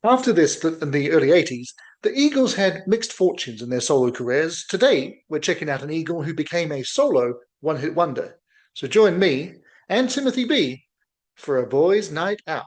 After their split in the early 80s, the Eagles had mixed fortunes in their solo careers. Today, we're checking out an Eagle who became a solo one-hit wonder. So join me and Timothy B for a boys' night out.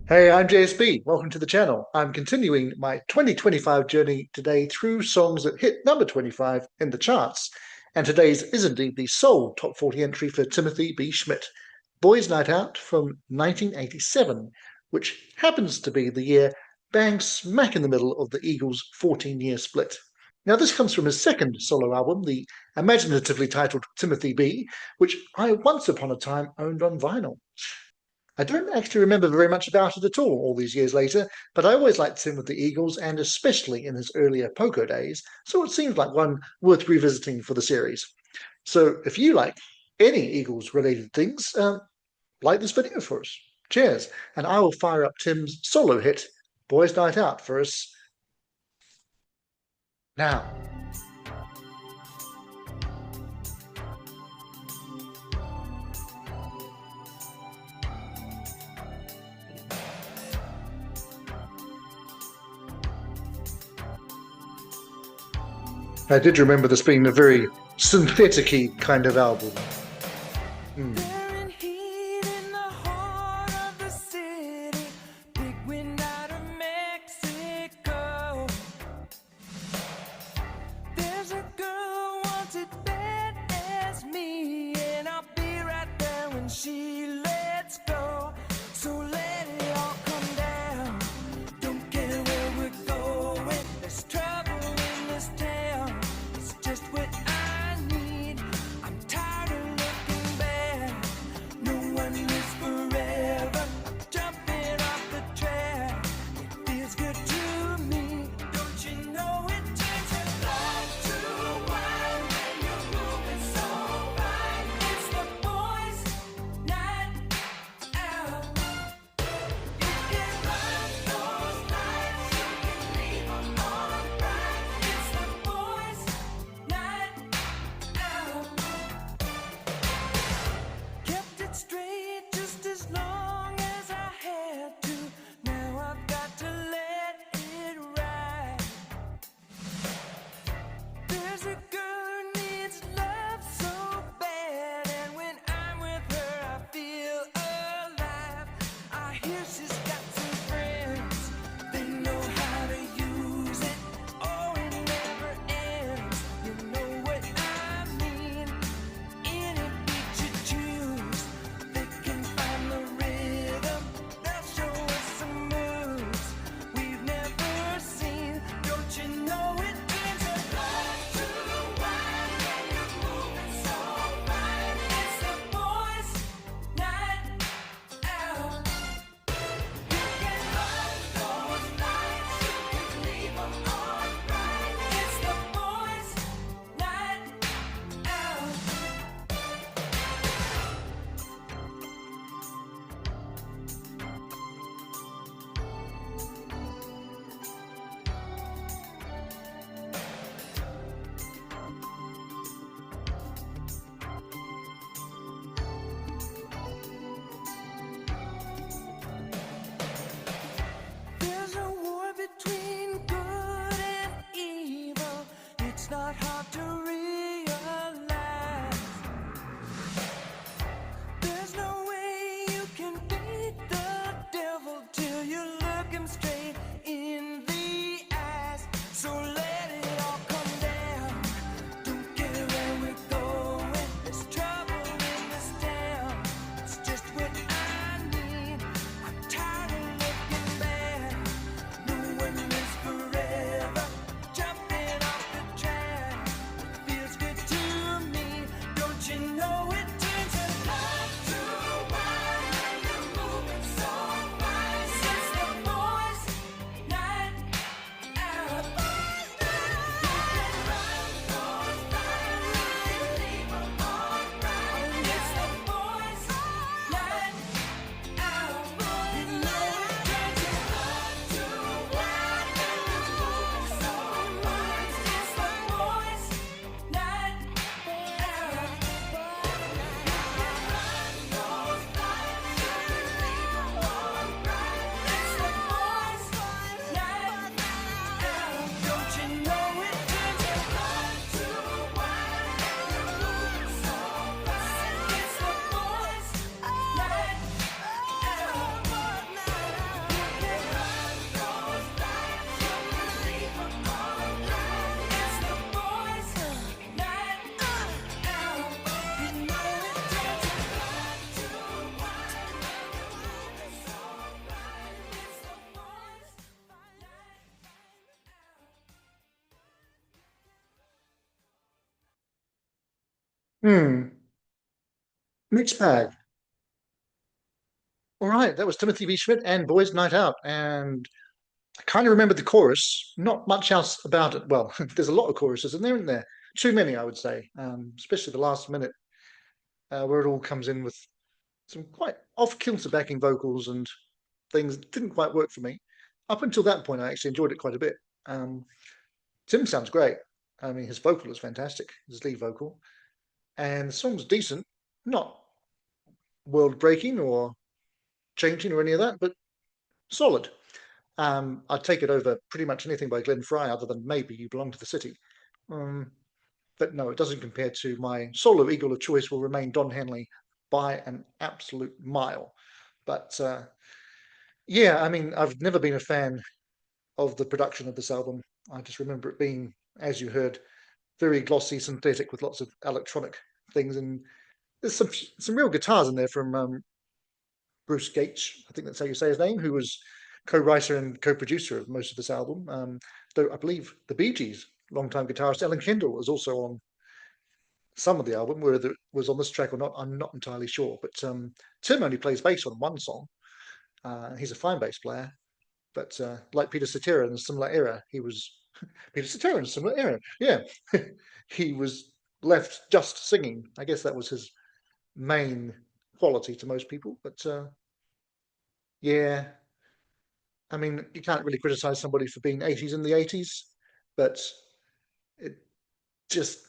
Hey, I'm JSB. Welcome to the channel. I'm continuing my 2025 journey today through songs that hit number 25 in the charts. And today's is indeed the sole top 40 entry for Timothy B Schmit, Boys' Night Out from 1987, which happens to be the year bang smack in the middle of the Eagles' 14-year split. Now, this comes from his second solo album, the imaginatively titled Timothy B, which I once upon a time owned on vinyl. I don't actually remember very much about it at all these years later, but I always liked him with the Eagles, and especially in his earlier Poco days, so it seems like one worth revisiting for the series. So if you like any Eagles-related things, like this video for us. Cheers, and I will fire up Tim's solo hit, Boys' Night Out, for us now. I did remember this being a very synthetic-y kind of album. She lets go, so let it all come down. Don't care where we're going, there's trouble in this town. It's just what I need. I'm tired of Mixed bag. All right, that was Timothy B Schmit and Boys Night Out. And I kind of remember the chorus, not much else about it. Well, there's a lot of choruses in there, isn't there? Too many, I would say, especially the last minute where it all comes in with some quite off-kilter backing vocals and things that didn't quite work for me. Up until that point, I actually enjoyed it quite a bit. Um, Tim sounds great. I mean, his vocal is fantastic, his lead vocal, and the song's decent, not world-breaking or changing or any of that, but solid. I'd take it over pretty much anything by Glenn Fry, other than maybe You Belong to the City. Um, but no, it doesn't compare to my solo eagle of choice. Will remain Don Henley by an absolute mile. But yeah, I mean, I've never been a fan of the production of this album. I just remember it being, as you heard, very glossy, synthetic with lots of electronic things, and there's some real guitars in there from Bruce Gates, I think that's how you say his name, who was co-writer and co-producer of most of this album. Though I believe the Bee Gees' longtime guitarist Alan Kendall was also on some of the album. Whether it was on this track or not, I'm not entirely sure. But Tim only plays bass on one song. He's a fine bass player, but like Peter Cetera in a similar era, he was Peter Cetera in a similar era. Yeah, he was left just singing. I guess that was his main quality to most people. But yeah, I mean, you can't really criticize somebody for being 80s in the 80s, but it just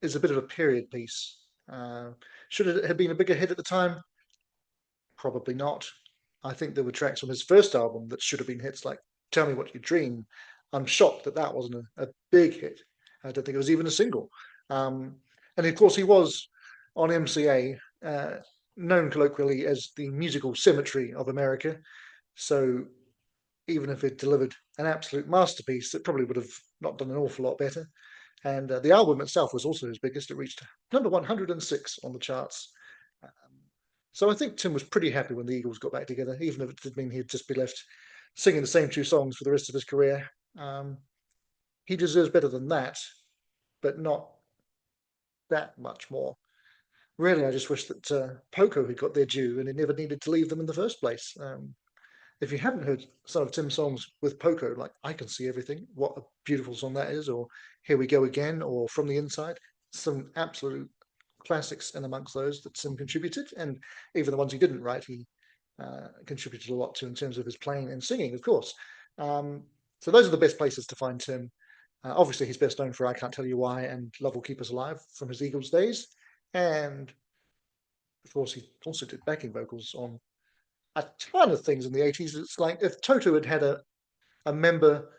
is a bit of a period piece. Uh, should it have been a bigger hit at the time? Probably not. I think there were tracks on his first album that should have been hits, like Tell Me What You Dream. I'm shocked that that wasn't a big hit. I don't think it was even a single. Um, and of course, he was on MCA, known colloquially as the musical symmetry of America. So even if it delivered an absolute masterpiece, it probably would have not done an awful lot better. And the album itself was also his biggest. It reached number 106 on the charts. Um, so I think Tim was pretty happy when the Eagles got back together, even if it did mean he'd just be left singing the same two songs for the rest of his career. Um, he deserves better than that, but not that much more. Really, I just wish that Poco had got their due and he never needed to leave them in the first place. If you haven't heard some of Tim's songs with Poco, like I Can See Everything, what a beautiful song that is, or Here We Go Again, or From the Inside, some absolute classics in amongst those that Tim contributed, and even the ones he didn't write, he contributed a lot to in terms of his playing and singing, of course. So those are the best places to find Tim. Obviously, he's best known for I Can't Tell You Why and Love Will Keep Us Alive from his Eagles days, and of course, he also did backing vocals on a ton of things in the 80s. It's like if Toto had had a member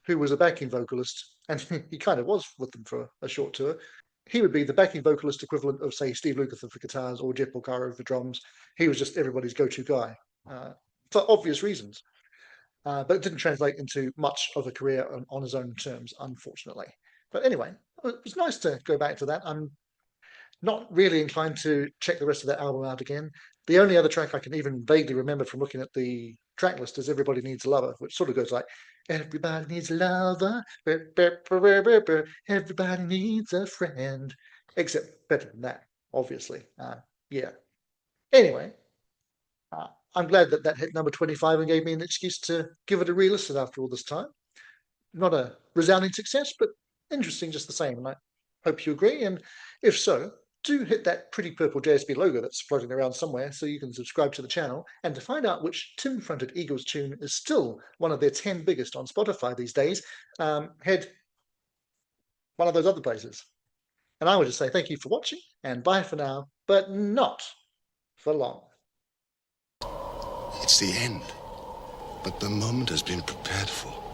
who was a backing vocalist, and he kind of was with them for a short tour, he would be the backing vocalist equivalent of, say, Steve Lukather for guitars or Jeff Porcaro for drums. He was just everybody's go-to guy for obvious reasons. But it didn't translate into much of a career on his own terms, unfortunately. But anyway, it was nice to go back to that. I'm not really inclined to check the rest of that album out again. The only other track I can even vaguely remember from looking at the track list is Everybody Needs a Lover, which sort of goes like, Everybody needs a lover, everybody needs a friend, except better than that, obviously. Yeah. Anyway, I'm glad that that hit number 25 and gave me an excuse to give it a re-listen after all this time. Not a resounding success, but interesting just the same. And I hope you agree. And if so, do hit that pretty purple JSB logo that's floating around somewhere so you can subscribe to the channel. And to find out which Tim-fronted Eagles tune is still one of their 10 biggest on Spotify these days, head one of those other places. And I would just say thank you for watching and bye for now, but not for long. It's the end, but the moment has been prepared for.